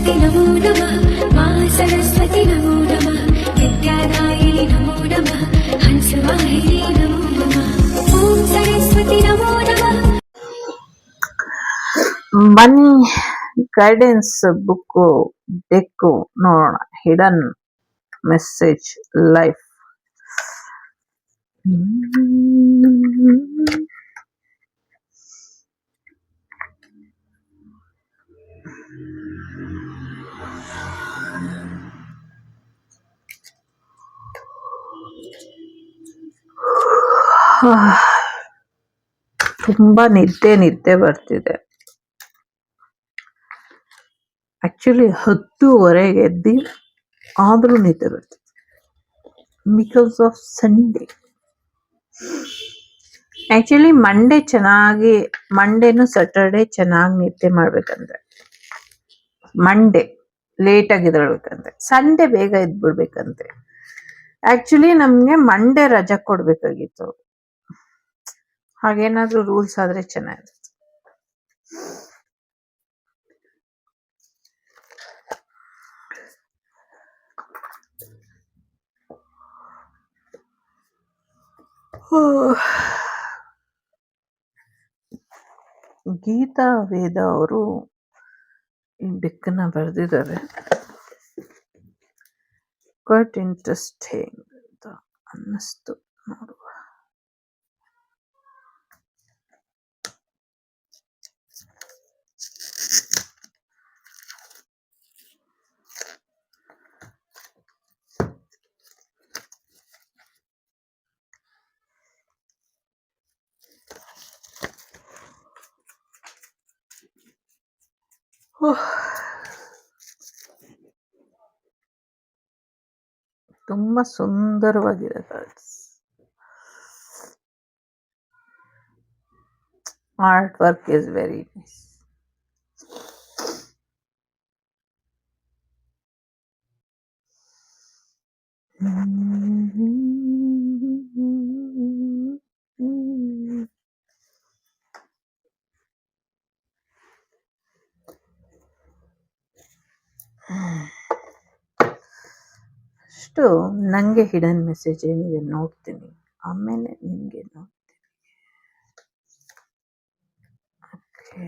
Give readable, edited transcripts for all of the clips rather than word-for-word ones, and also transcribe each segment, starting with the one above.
सरस्वती नमो नमः मा सरस्वती नमो नमः विद्यादायिनि नमो नमः हंसवाहिनी नमो नमः ॐ सरस्वती नमो नमः ಬನ್ನಿ ಗೈಡೆನ್ಸ್ ಬುಕ್ಕು ಡೆಕ್ಕು ನೋಡೋಣ. Hidden message life. ತುಂಬಾ ನಿದ್ದೆ ಬರ್ತಿದೆ. ಆಕ್ಚುಲಿ 10:30 ಎದ್ದಿ ಆದ್ರೂ ನಿದ್ದೆ ಬರ್ತಿದೆ ಬಿಕಾಸ್ ಆಫ್ ಸಂಡೇ. ಆಕ್ಚುಲಿ ಮಂಡೇನು ಸ್ಯಾಟರ್ಡೆ ಚೆನ್ನಾಗಿ ನಿದ್ದೆ ಮಾಡ್ಬೇಕಂದ್ರೆ, ಮಂಡೇ ಲೇಟ್ ಆಗಿ ಎದ್ದೇಳ್ಬೇಕಂದ್ರೆ, ಸಂಡೇ ಬೇಗ ಎದ್ಬಿಡ್ಬೇಕಂತೆ. ಆಕ್ಚುಲಿ ನಮ್ಗೆ ಮಂಡೇ ರಜಾ ಕೊಡ್ಬೇಕಾಗಿತ್ತು. ಹಾಗೇನಾದ್ರೂ ರೂಲ್ಸ್ ಆದ್ರೆ ಚೆನ್ನಾಗಿರುತ್ತೆ. ಗೀತಾ ವೇದ ಅವರು ಈ ಡೆಕ್ಕನ್ನ ಬರೆದಿದ್ದಾರೆ. ಕ್ವೈಟ್ ಇಂಟ್ರೆಸ್ಟಿಂಗ್ ಅಂತ ಅನ್ನಿಸ್ತು. ನೋಡುವ. ತುಂಬಾ ಸುಂದರವಾಗಿದೆ cards. Art work is very nice. ಅಷ್ಟು ನಂಗೆ ಹಿಡನ್ ಮೆಸೇಜ್ ಏನಿದೆ ನೋಡ್ತೀನಿ, ಆಮೇಲೆ ನಿಮ್ಗೆ ನೋಡ್ತೀನಿ. ಓಕೆ.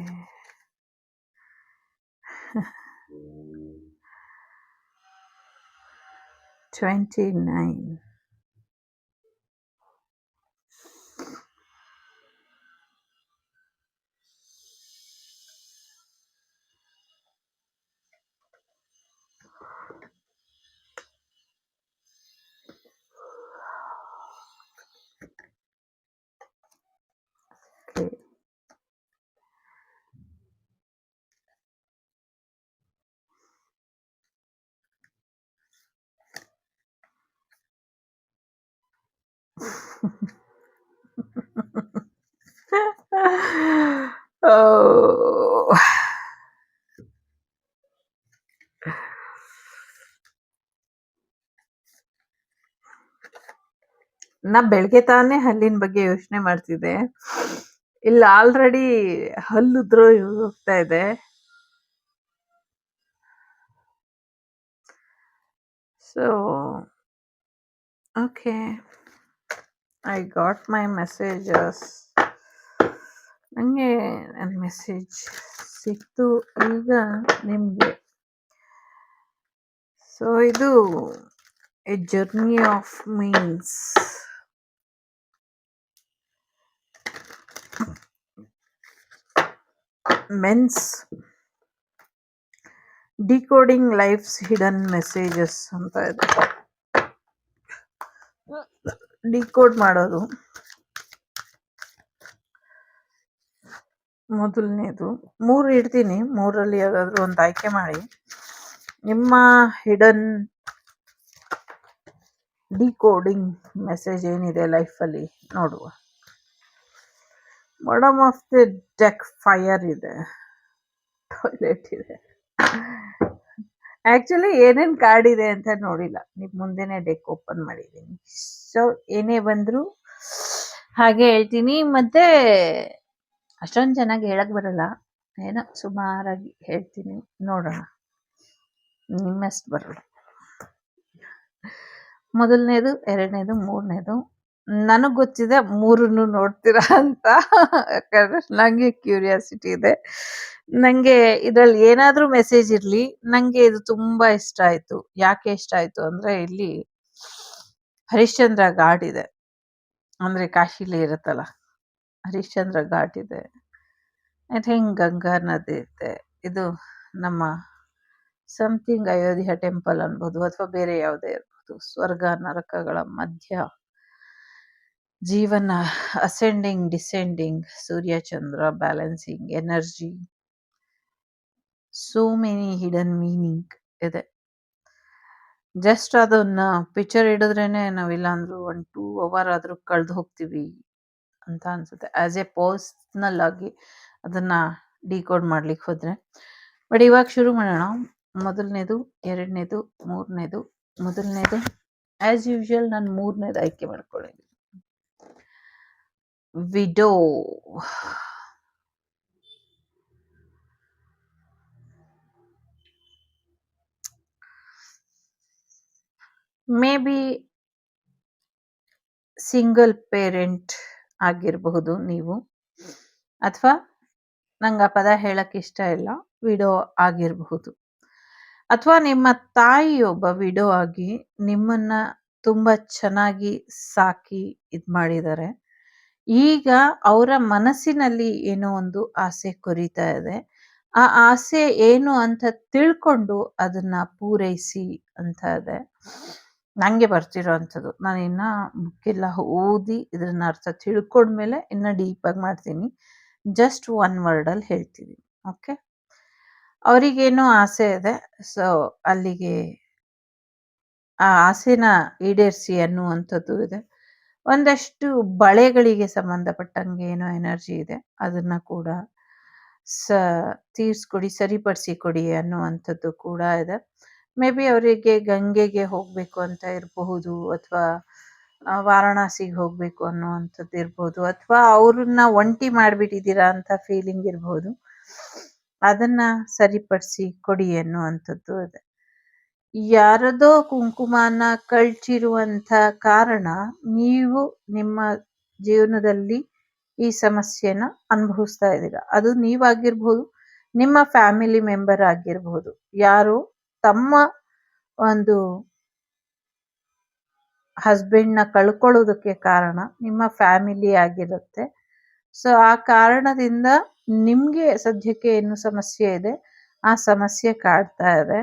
29. Okay. Oh. ನಾ ಬೆಳಗ್ಗೆ ತಾನೇ ಹಲ್ಲಿನ ಬಗ್ಗೆ ಯೋಚನೆ ಮಾಡ್ತಿದ್ದೆ. ಇಲ್ಲ ಆಲ್ರೆಡಿ ಹಲ್ಲುದ್ರೂ ಹೋಗ್ತಾ ಇದೆ. So okay, I got my messages. ನನಗೆ ನನ್ನ ಮೆಸೇಜ್ ಸಿಕ್ತು ಈಗ ನಿಮಗೆ. ಸೊ ಇದು a journey of means mens decoding life's hidden messages ಅಂತ ಇದೆ. ಡಿಕೋಡ್ ಮಾಡೋದು. ಮೊದಲನೇದು 3 ಇಡ್ತೀನಿ, 3ರಲ್ಲಿ ಯಾವ್ದಾದ್ರು ಒಂದು ಆಯ್ಕೆ ಮಾಡಿ ನಿಮ್ಮ ಹಿಡನ್ ಡಿಕೋಡಿಂಗ್ ಮೆಸೇಜ್ ಏನಿದೆ ಲೈಫಲ್ಲಿ ನೋಡುವ. Bottom of the deck fire ಇದೆ, ಟಾಯ್ಲೆಟ್ ಇದೆ. ಆಕ್ಚುಲಿ ಏನೇನ್ ಕಾರ್ಡ್ ಇದೆ ಅಂತ ನೋಡಿಲ್ಲ, ನೀವು ಮುಂದೆನೆ ಡೆಕ್ ಓಪನ್ ಮಾಡಿದ್ದೀನಿ. ಸೊ ಏನೇ ಬಂದ್ರು ಹಾಗೆ ಹೇಳ್ತೀನಿ. ಮತ್ತೆ ಅಷ್ಟೊಂದು ಚೆನ್ನಾಗಿ ಹೇಳಕ್ ಬರಲ್ಲ, ಏನೋ ಸುಮಾರಾಗಿ ಹೇಳ್ತೀನಿ, ನೋಡೋಣ. ನಿಮ್ಮಷ್ಟು ಬರಲ್ಲ. ಮೊದಲನೇದು, ಎರಡನೇದು, ಮೂರನೇದು. ನನಗ್ ಗೊತ್ತಿದೆ ಮೂರನ್ನು ನೋಡ್ತೀರಾ ಅಂತ. ಯಾಕಂದ್ರೆ ನಂಗೆ ಕ್ಯೂರಿಯಾಸಿಟಿ ಇದೆ. ನಂಗೆ ಇದ್ರಲ್ಲಿ ಏನಾದ್ರೂ ಮೆಸೇಜ್ ಇರ್ಲಿ, ನಂಗೆ ಇದು ತುಂಬಾ ಇಷ್ಟ ಆಯ್ತು. ಯಾಕೆ ಇಷ್ಟ ಆಯ್ತು ಅಂದ್ರೆ, ಇಲ್ಲಿ ಹರಿಶ್ಚಂದ್ರ ಘಾಟ್ ಇದೆ. ಅಂದ್ರೆ ಕಾಶಿಲಿ ಇರುತ್ತಲ್ಲ, ಹರಿಶ್ಚಂದ್ರ ಘಾಟ್ ಇದೆ. ಐ ಥಿಂಕ್ ಗಂಗಾ ನದಿ ಇದೆ. ಇದು ನಮ್ಮ ಸಮಥಿಂಗ್ ಅಯೋಧ್ಯ ಟೆಂಪಲ್ ಅನ್ಬೋದು, ಅಥವಾ ಬೇರೆ ಯಾವುದೇ ಇರ್ಬೋದು. ಸ್ವರ್ಗ ನರಕಗಳ ಮಧ್ಯ ಜೀವನ, ಅಸೆಂಡಿಂಗ್ ಡಿಸೆಂಡಿಂಗ್, ಸೂರ್ಯ ಚಂದ್ರ balancing energy, so many hidden meaning ಇದೆ. ಜಸ್ಟ್ ಅದನ್ನ ಪಿಕ್ಚರ್ ಹಿಡಿದ್ರೇನೆ ನಾವಿಲ್ಲ ಅಂದ್ರೂ 1-2 ಅವರ್ ಆದ್ರೂ ಕಳೆದು ಹೋಗ್ತೀವಿ ಅಂತ ಅನ್ಸುತ್ತೆ, ಆಸ್ ಎ ಪರ್ಸ್ನಲ್ ಆಗಿ ಅದನ್ನ ಡಿಕೋಡ್ ಮಾಡ್ಲಿಕ್ಕೆ ಹೋದ್ರೆ. ಬಟ್ ಇವಾಗ ಶುರು ಮಾಡೋಣ. ಮೊದಲನೇದು, ಎರಡನೇದು, ಮೂರನೇದು. ಮೊದಲನೇದು ಆಸ್ ಯೂಶುವಲ್ ನಾನು ಮೂರನೇದು ಆಯ್ಕೆ ಮಾಡ್ಕೊಂಡಿದ್ದೀನಿ. Widow. Maybe single parent ಆಗಿರಬಹುದು ನೀವು, ಅಥವಾ ನಂಗೆ ಆ ಪದ ಹೇಳಕ್ ಇಷ್ಟ ಇಲ್ಲ, ವಿಡೋ ಆಗಿರಬಹುದು. ಅಥವಾ ನಿಮ್ಮ ತಾಯಿಯೊಬ್ಬ ವಿಡೋ ಆಗಿ ನಿಮ್ಮನ್ನ ತುಂಬಾ ಚೆನ್ನಾಗಿ ಸಾಕಿ ಇದ್ ಮಾಡಿದ್ದಾರೆ. ಈಗ ಅವರ ಮನಸ್ಸಿನಲ್ಲಿ ಏನೋ ಒಂದು ಆಸೆ ಕೊರೀತಾ ಇದೆ. ಆ ಆಸೆ ಏನು ಅಂತ ತಿಳ್ಕೊಂಡು ಅದನ್ನ ಪೂರೈಸಿ ಅಂತ ಇದೆ ನಂಗೆ ಬರ್ತಿರೋ ಅಂಥದ್ದು. ನಾನು ಇನ್ನ ಬುಕ್ ಎಲ್ಲ ಓದಿ ಇದನ್ನ ಅರ್ಥ ತಿಳ್ಕೊಂಡ್ಮೇಲೆ ಇನ್ನ ಡೀಪ್ ಆಗಿ ಮಾಡ್ತೀನಿ. ಜಸ್ಟ್ ಒನ್ ವರ್ಡ್ ಅಲ್ಲಿ ಹೇಳ್ತೀನಿ. ಓಕೆ, ಅವರಿಗೇನೋ ಆಸೆ ಇದೆ. ಸೊ ಅಲ್ಲಿಗೆ ಆ ಆಸೆನ ಈಡೇರಿಸಿ ಅನ್ನುವಂಥದ್ದು ಇದೆ. ಒಂದಷ್ಟು ಬಳೆಗಳಿಗೆ ಸಂಬಂಧಪಟ್ಟಂಗೆ ಏನೋ ಎನರ್ಜಿ ಇದೆ, ಅದನ್ನ ಕೂಡ ತೀರ್ಸ್ಕೊಡಿ, ಸರಿಪಡಿಸಿ ಕೊಡಿ ಅನ್ನುವಂಥದ್ದು ಕೂಡ ಇದೆ. ಮೇ ಬಿ ಅವರಿಗೆ ಗಂಗೆಗೆ ಹೋಗ್ಬೇಕು ಅಂತ ಇರಬಹುದು, ಅಥವಾ ವಾರಣಾಸಿಗೆ ಹೋಗ್ಬೇಕು ಅನ್ನುವಂಥದ್ದು ಇರ್ಬೋದು, ಅಥವಾ ಅವ್ರನ್ನ ಒಂಟಿ ಮಾಡ್ಬಿಟ್ಟಿದ್ದೀರಾ ಅಂತ ಫೀಲಿಂಗ್ ಇರ್ಬೋದು. ಅದನ್ನ ಸರಿಪಡಿಸಿ ಕೊಡಿ ಅನ್ನುವಂಥದ್ದು ಇದೆ. ಯಾರದೋ ಕುಂಕುಮನ ಕಳ್ಚಿರುವಂಥ ಕಾರಣ ನೀವು ನಿಮ್ಮ ಜೀವನದಲ್ಲಿ ಈ ಸಮಸ್ಯೆನ ಅನುಭವಿಸ್ತಾ ಇದ್ದೀರಾ. ಅದು ನೀವಾಗಿರ್ಬೋದು, ನಿಮ್ಮ ಫ್ಯಾಮಿಲಿ ಮೆಂಬರ್ ಆಗಿರ್ಬೋದು. ಯಾರು ತಮ್ಮ ಒಂದು ಹಸ್ಬೆಂಡ್ನ ಕಳ್ಕೊಳ್ಳೋದಕ್ಕೆ ಕಾರಣ ನಿಮ್ಮ ಫ್ಯಾಮಿಲಿ ಆಗಿರುತ್ತೆ. ಸೊ ಆ ಕಾರಣದಿಂದ ನಿಮ್ಗೆ ಸದ್ಯಕ್ಕೆ ಏನು ಸಮಸ್ಯೆ ಇದೆ, ಆ ಸಮಸ್ಯೆ ಕಾಡ್ತಾ ಇದೆ.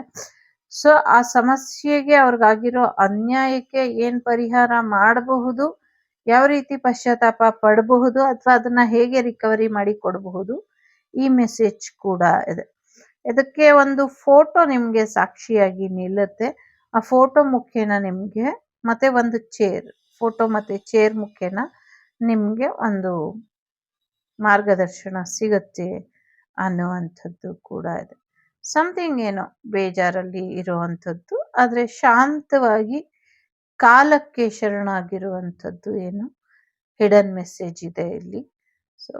ಸೊ ಆ ಸಮಸ್ಯೆಗೆ ಅವ್ರಿಗಾಗಿರೋ ಅನ್ಯಾಯಕ್ಕೆ ಏನ್ ಪರಿಹಾರ ಮಾಡಬಹುದು, ಯಾವ ರೀತಿ ಪಶ್ಚಾತ್ತಾಪ ಪಡಬಹುದು, ಅಥವಾ ಅದನ್ನ ಹೇಗೆ ರಿಕವರಿ ಮಾಡಿ ಕೊಡಬಹುದು, ಈ ಮೆಸೇಜ್ ಕೂಡ ಇದೆ. ಇದಕ್ಕೆ ಒಂದು ಫೋಟೋ ನಿಮ್ಗೆ ಸಾಕ್ಷಿಯಾಗಿ ನಿಲ್ಲುತ್ತೆ. ಆ ಫೋಟೋ ಮುಖೇನ ನಿಮ್ಗೆ, ಮತ್ತೆ ಒಂದು ಚೇರ್, ಫೋಟೋ ಮತ್ತೆ ಚೇರ್ ಮುಖೇನ ನಿಮ್ಗೆ ಒಂದು ಮಾರ್ಗದರ್ಶನ ಸಿಗುತ್ತೆ ಅನ್ನುವಂಥದ್ದು ಕೂಡ ಇದೆ. ಸಮಥಿಂಗ್ ಏನೋ ಬೇಜಾರಲ್ಲಿ ಇರುವಂಥದ್ದು, ಆದ್ರೆ ಶಾಂತವಾಗಿ ಕಾಲಕ್ಕೆ ಶರಣಾಗಿರುವಂಥದ್ದು ಏನು ಹಿಡನ್ ಮೆಸೇಜ್ ಇದೆ ಇಲ್ಲಿ. ಸೊ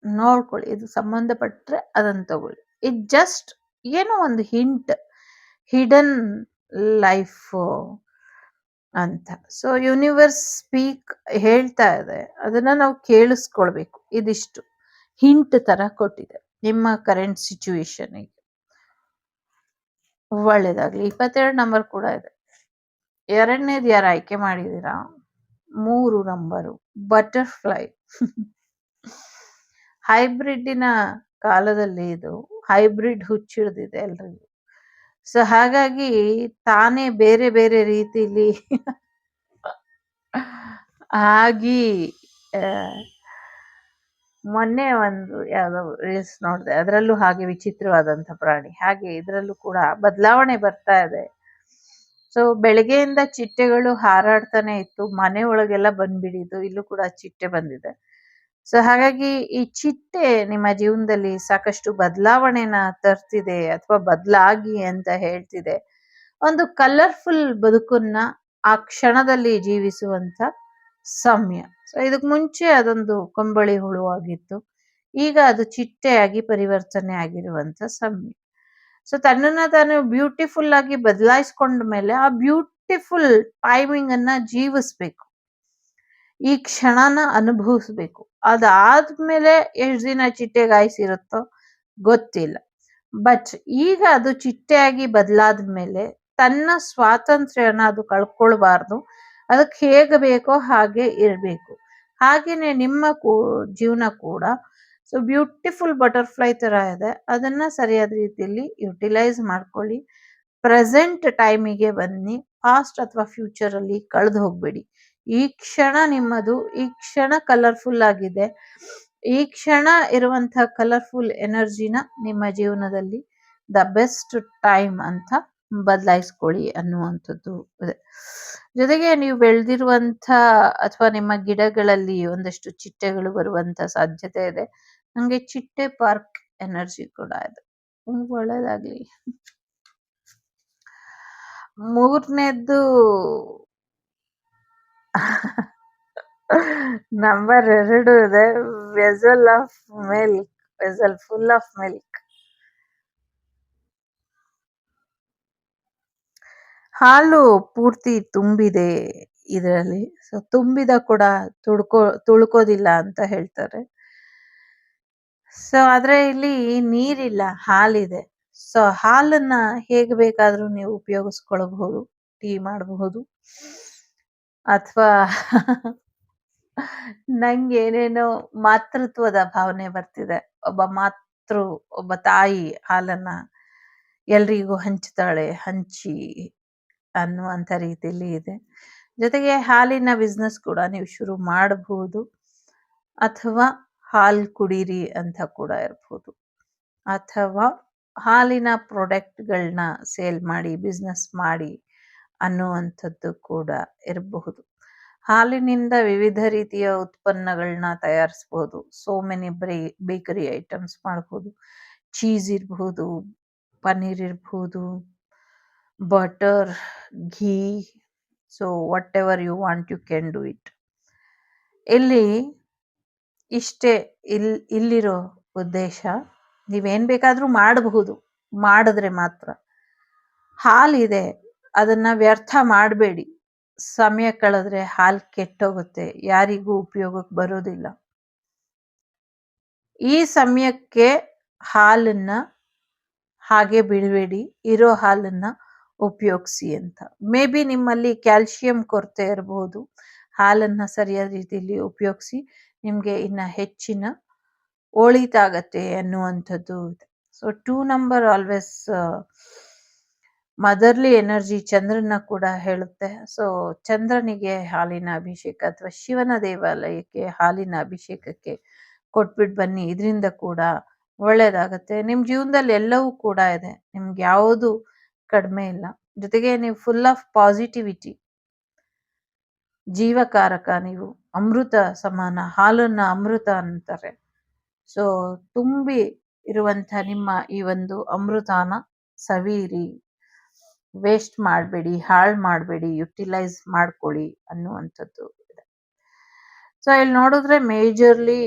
ನೋಡ್ಕೊಳ್ಳಿ, ಇದು ಸಂಬಂಧಪಟ್ರೆ ಅದನ್ನ ತಗೊಳ್ಳಿ. ಇಟ್ ಜಸ್ಟ್ ಏನೋ ಒಂದು ಹಿಂಟ್, ಹಿಡನ್ ಲೈಫ್ ಅಂತ. ಸೊ ಯೂನಿವರ್ಸ್ ಸ್ಪೀಕ್ ಹೇಳ್ತಾ ಇದೆ, ಅದನ್ನ ನಾವು ಕೇಳಿಸ್ಕೊಳ್ಬೇಕು. ಇದಿಷ್ಟು ಹಿಂಟ್ ತರ ಕೊಟ್ಟಿದೆ ನಿಮ್ಮ ಕರೆಂಟ್ ಸಿಚುವೇಶನ್ಗೆ. ಒಳ್ಳೇದಾಗ್ಲಿ. 22 ನಂಬರ್ ಕೂಡ ಇದೆ. ಎರಡನೇದು ಯಾರು ಆಯ್ಕೆ ಮಾಡಿದೀರಾ? 3 ನಂಬರು, ಬಟರ್ಫ್ಲೈ. ಹೈಬ್ರಿಡ್ಡಿನ ಕಾಲದಲ್ಲಿ ಇದು ಹೈಬ್ರಿಡ್ ಹುಚ್ಚಿಡ್ದಿದೆ ಎಲ್ರಿಗೂ. ಸೊ ಹಾಗಾಗಿ ತಾನೇ ಬೇರೆ ಬೇರೆ ರೀತಿಲಿ ಆಗಿ ಮೊನ್ನೆ ಒಂದು ಯಾವ್ದೋ ರೀಲ್ಸ್ ನೋಡಿದೆ, ಅದರಲ್ಲೂ ಹಾಗೆ ವಿಚಿತ್ರವಾದಂಥ ಪ್ರಾಣಿ. ಹಾಗೆ ಇದರಲ್ಲೂ ಕೂಡ ಬದಲಾವಣೆ ಬರ್ತಾ ಇದೆ. ಸೊ ಬೆಳಗ್ಗೆಯಿಂದ ಚಿಟ್ಟೆಗಳು ಹಾರಾಡ್ತಾನೆ ಇತ್ತು, ಮನೆ ಒಳಗೆಲ್ಲ ಬಂದ್ಬಿಡಿತು. ಇಲ್ಲೂ ಕೂಡ ಚಿಟ್ಟೆ ಬಂದಿದೆ. ಸೊ ಹಾಗಾಗಿ ಈ ಚಿಟ್ಟೆ ನಿಮ್ಮ ಜೀವನದಲ್ಲಿ ಸಾಕಷ್ಟು ಬದಲಾವಣೆನ ತರ್ತಿದೆ, ಅಥವಾ ಬದಲಾಗಿ ಅಂತ ಹೇಳ್ತಿದೆ. ಒಂದು ಕಲರ್ಫುಲ್ ಬದುಕನ್ನ ಆ ಕ್ಷಣದಲ್ಲಿ ಜೀವಿಸುವಂತ ಸಮಯ. ಸೊ ಇದಕ್ ಮುಂಚೆ ಅದೊಂದು ಕೊಂಬಳಿ ಹುಳು ಆಗಿತ್ತು, ಈಗ ಅದು ಚಿಟ್ಟೆಯಾಗಿ ಪರಿವರ್ತನೆ ಆಗಿರುವಂತ ಸಮಯ. ಸೊ ತನ್ನನ್ನ ತಾನು ಬ್ಯೂಟಿಫುಲ್ ಆಗಿ ಬದಲಾಯಿಸ್ಕೊಂಡ ಮೇಲೆ ಆ ಬ್ಯೂಟಿಫುಲ್ ಟೈಮಿಂಗ್ ಅನ್ನ ಜೀವಿಸ್ಬೇಕು, ಈ ಕ್ಷಣನ ಅನುಭವಿಸ್ಬೇಕು. ಅದಾದ್ಮೇಲೆ ಎಷ್ಟ್ ದಿನ ಚಿಟ್ಟೆಗಾಯಿಸಿರುತ್ತೋ ಗೊತ್ತಿಲ್ಲ. ಬಟ್ ಈಗ ಅದು ಚಿಟ್ಟೆಯಾಗಿ ಬದಲಾದ್ಮೇಲೆ ತನ್ನ ಸ್ವಾತಂತ್ರ್ಯನ ಅದು ಕಳ್ಕೊಳ್ಬಾರ್ದು. ಅದಕ್ಕೆ ಹೇಗೆ ಬೇಕೋ ಹಾಗೆ ಇರಬೇಕು. ಹಾಗೇನೆ ನಿಮ್ಮ ಜೀವನ ಕೂಡ ಸೊ ಬ್ಯೂಟಿಫುಲ್ ಬಟರ್ಫ್ಲೈ ತರ ಇದೆ. ಅದನ್ನ ಸರಿಯಾದ ರೀತಿಯಲ್ಲಿ ಯುಟಿಲೈಸ್ ಮಾಡ್ಕೊಳ್ಳಿ. ಪ್ರೆಸೆಂಟ್ ಟೈಮಿಗೆ ಬನ್ನಿ. ಪಾಸ್ಟ್ ಅಥವಾ ಫ್ಯೂಚರ್ ಅಲ್ಲಿ ಕಳೆದು ಹೋಗ್ಬೇಡಿ. ಈ ಕ್ಷಣ ನಿಮ್ಮದು. ಈ ಕ್ಷಣ ಕಲರ್ಫುಲ್ ಆಗಿದೆ. ಈ ಕ್ಷಣ ಇರುವಂತ ಕಲರ್ಫುಲ್ ಎನರ್ಜಿನ ನಿಮ್ಮ ಜೀವನದಲ್ಲಿ ದ ಬೆಸ್ಟ್ ಟೈಮ್ ಅಂತ ಬದಲಾಯಿಸ್ಕೊಳ್ಳಿ ಅನ್ನುವಂಥದ್ದು ಇದೆ. ಜೊತೆಗೆ ನೀವು ಬೆಳೆದಿರುವಂತ ಅಥವಾ ನಿಮ್ಮ ಗಿಡಗಳಲ್ಲಿ ಒಂದಷ್ಟು ಚಿಟ್ಟೆಗಳು ಬರುವಂತ ಸಾಧ್ಯತೆ ಇದೆ. ನಂಗೆ ಚಿಟ್ಟೆ ಪಾರ್ಕ್ ಎನರ್ಜಿ ಕೂಡ ಇದೆ. ಒಳ್ಳೇದಾಗ್ಲಿ. ಮೂರನೇದ್ದು ನಂಬರ್ 2 ಇದೆ. Vessel of milk, vessel full of milk. ಹಾಲು ಪೂರ್ತಿ ತುಂಬಿದೆ ಇದರಲ್ಲಿ. ಸೊ ತುಂಬಿದ ಕೂಡ ತುಳ್ಕೋದಿಲ್ಲ ಅಂತ ಹೇಳ್ತಾರೆ. ಸೊ ಆದ್ರೆ ಇಲ್ಲಿ ನೀರಿಲ್ಲ, ಹಾಲಿದೆ. ಸೊ ಹಾಲನ್ನ ಹೇಗೆ ಬೇಕಾದ್ರೂ ನೀವು ಉಪಯೋಗಿಸ್ಕೊಳ್ಬಹುದು. ಟೀ ಮಾಡಬಹುದು ಅಥವಾ ನಂಗೆ ಏನೇನೋ ಮಾತೃತ್ವದ ಭಾವನೆ ಬರ್ತಿದೆ. ಒಬ್ಬ ತಾಯಿ ಹಾಲನ್ನ ಎಲ್ರಿಗೂ ಹಂಚ್ತಾಳೆ, ಹಂಚಿ ಅನ್ನುವಂಥ ರೀತಿಯಲ್ಲಿ ಇದೆ. ಜೊತೆಗೆ ಹಾಲಿನ ಬಿಸ್ನೆಸ್ ಕೂಡ ನೀವು ಶುರು ಮಾಡಬಹುದು, ಅಥವಾ ಹಾಲು ಕುಡೀರಿ ಅಂತ ಕೂಡ ಇರ್ಬೋದು, ಅಥವಾ ಹಾಲಿನ ಪ್ರಾಡಕ್ಟ್ಗಳನ್ನ ಸೇಲ್ ಮಾಡಿ ಬಿಸ್ನೆಸ್ ಮಾಡಿ ಅನ್ನುವಂಥದ್ದು ಕೂಡ ಇರಬಹುದು. ಹಾಲಿನಿಂದ ವಿವಿಧ ರೀತಿಯ ಉತ್ಪನ್ನಗಳನ್ನ ತಯಾರಿಸಬಹುದು. ಸೋ ಮೆನಿ ಬೇಕರಿ ಐಟಮ್ಸ್ ಮಾಡಬಹುದು. ಚೀಸ್ ಇರಬಹುದು, ಪನ್ನೀರ್ ಇರಬಹುದು, butter, ghee. So whatever you want you can do it. ಇಲ್ಲಿ ಇಷ್ಟೇ ಇಲ್ಲಿರೋ ಉದ್ದೇಶ. ನೀವೇನ್ ಬೇಕಾದ್ರೂ ಮಾಡಬಹುದು, ಮಾಡಿದ್ರೆ ಮಾತ್ರ. ಹಾಲಿದೆ, ಅದನ್ನ ವ್ಯರ್ಥ ಮಾಡಬೇಡಿ. ಸಮಯ ಕಳೆದ್ರೆ ಹಾಲು ಕೆಟ್ಟೋಗುತ್ತೆ, ಯಾರಿಗೂ ಉಪಯೋಗಕ್ಕೆ ಬರೋದಿಲ್ಲ. ಈ ಸಮಯಕ್ಕೆ ಹಾಲನ್ನ ಹಾಗೆ ಬಿಡಬೇಡಿ, ಇರೋ ಹಾಲನ್ನ ಉಪಯೋಗಿಸಿ ಅಂತ. ಮೇ ಬಿ ನಿಮ್ಮಲ್ಲಿ ಕ್ಯಾಲ್ಸಿಯಂ ಕೊರತೆ ಇರಬಹುದು. ಹಾಲನ್ನ ಸರಿಯಾದ ರೀತಿಯಲ್ಲಿ ಉಪಯೋಗಿಸಿ, ನಿಮ್ಗೆ ಇನ್ನ ಹೆಚ್ಚಿನ ಒಳಿತಾಗತ್ತೆ ಅನ್ನುವಂಥದ್ದು ಇದೆ. So 2 number always motherly energy ಚಂದ್ರನ ಕೂಡ ಹೇಳುತ್ತೆ. ಸೊ ಚಂದ್ರನಿಗೆ ಹಾಲಿನ ಅಭಿಷೇಕ ಅಥವಾ ಶಿವನ ದೇವಾಲಯಕ್ಕೆ ಹಾಲಿನ ಅಭಿಷೇಕಕ್ಕೆ ಕೊಟ್ಬಿಟ್ಟು ಬನ್ನಿ. ಇದರಿಂದ ಕೂಡ ಒಳ್ಳೇದಾಗತ್ತೆ. ನಿಮ್ ಜೀವನದಲ್ಲಿ ಎಲ್ಲವೂ ಕೂಡ ಇದೆ, ನಿಮ್ಗೆ ಯಾವುದು ಕಡಿಮೆ ಇಲ್ಲ. ಜೊತೆಗೆ ನೀವು ಫುಲ್ ಆಫ್ ಪಾಸಿಟಿವಿಟಿ, ಜೀವಕಾರಕ. ನೀವು ಅಮೃತ ಸಮಾನ. ಹಾಲನ್ನ ಅಮೃತ ಅಂತಾರೆ. ಸೊ ತುಂಬಿ ಇರುವಂತ ನಿಮ್ಮ ಈ ಒಂದು ಅಮೃತನ ಸವಿಯಿರಿ, ವೇಸ್ಟ್ ಮಾಡಬೇಡಿ, ಹಾಳು ಮಾಡಬೇಡಿ, ಯುಟಿಲೈಸ್ ಮಾಡ್ಕೊಳ್ಳಿ ಅನ್ನುವಂಥದ್ದು ಇದೆ. ಸೊ ಇಲ್ಲಿ ನೋಡಿದ್ರೆ ಮೇಜರ್ಲಿ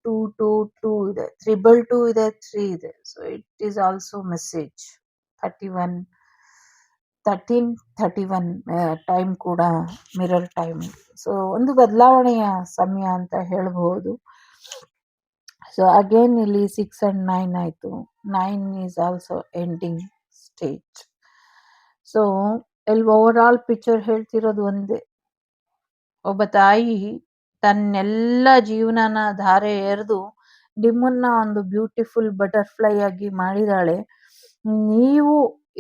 222 ಇದೆ, 222 ಇದೆ, 3 ಇದೆ. So it is also message 1331 time ಕೂಡ ಮಿರರ್ ಟೈಮ್. ಸೊ ಒಂದು ಬದಲಾವಣೆಯ ಸಮಯ ಅಂತ ಹೇಳ್ಬಹುದು. ಸೊ ಅಗೇನ್ ಇಲ್ಲಿ 6 and 9 ಆಯ್ತು. 9 is also ending stage. So ಇಲ್ಲಿ ಓವರ್ ಆಲ್ ಪಿಕ್ಚರ್ ಹೇಳ್ತಿರೋದು ಒಂದೇ. ಒಬ್ಬ ತಾಯಿ ತನ್ನೆಲ್ಲ ಜೀವನನ ಧಾರೆ ಎರೆದು ನಿಮ್ಮನ್ನ ಒಂದು ಬ್ಯೂಟಿಫುಲ್ ಬಟರ್ಫ್ಲೈ ಆಗಿ ಮಾಡಿದಾಳೆ. ನೀವು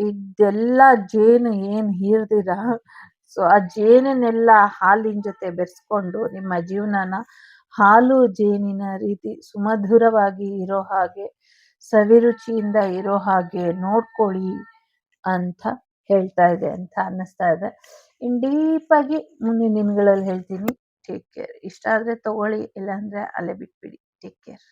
ಇದೆಲ್ಲ ಜೇನು ಏನ್ ಹೀರ್ದಿರ, ಸೊ ಆ ಜೇನನ್ನೆಲ್ಲ ಹಾಲಿನ ಜೊತೆ ಬೆರೆಸ್ಕೊಂಡು ನಿಮ್ಮ ಜೀವನನ ಹಾಲು ಜೇನಿನ ರೀತಿ ಸುಮಧುರವಾಗಿ ಇರೋ ಹಾಗೆ, ಸವಿರುಚಿಯಿಂದ ಇರೋ ಹಾಗೆ ನೋಡ್ಕೊಳ್ಳಿ ಅಂತ ಹೇಳ್ತಾ ಇದೆ ಅಂತ ಅನ್ನಿಸ್ತಾ ಇದೆ. ಇನ್ ಡೀಪ್ ಆಗಿ ಮುಂದಿನ ದಿನಗಳಲ್ಲಿ ಹೇಳ್ತೀನಿ. Take care. ಇಷ್ಟ ಆದ್ರೆ ತಗೊಳ್ಳಿ, ಇಲ್ಲಾಂದ್ರೆ ಅಲ್ಲೇ ಬಿಟ್ಬಿಡಿ. Take care.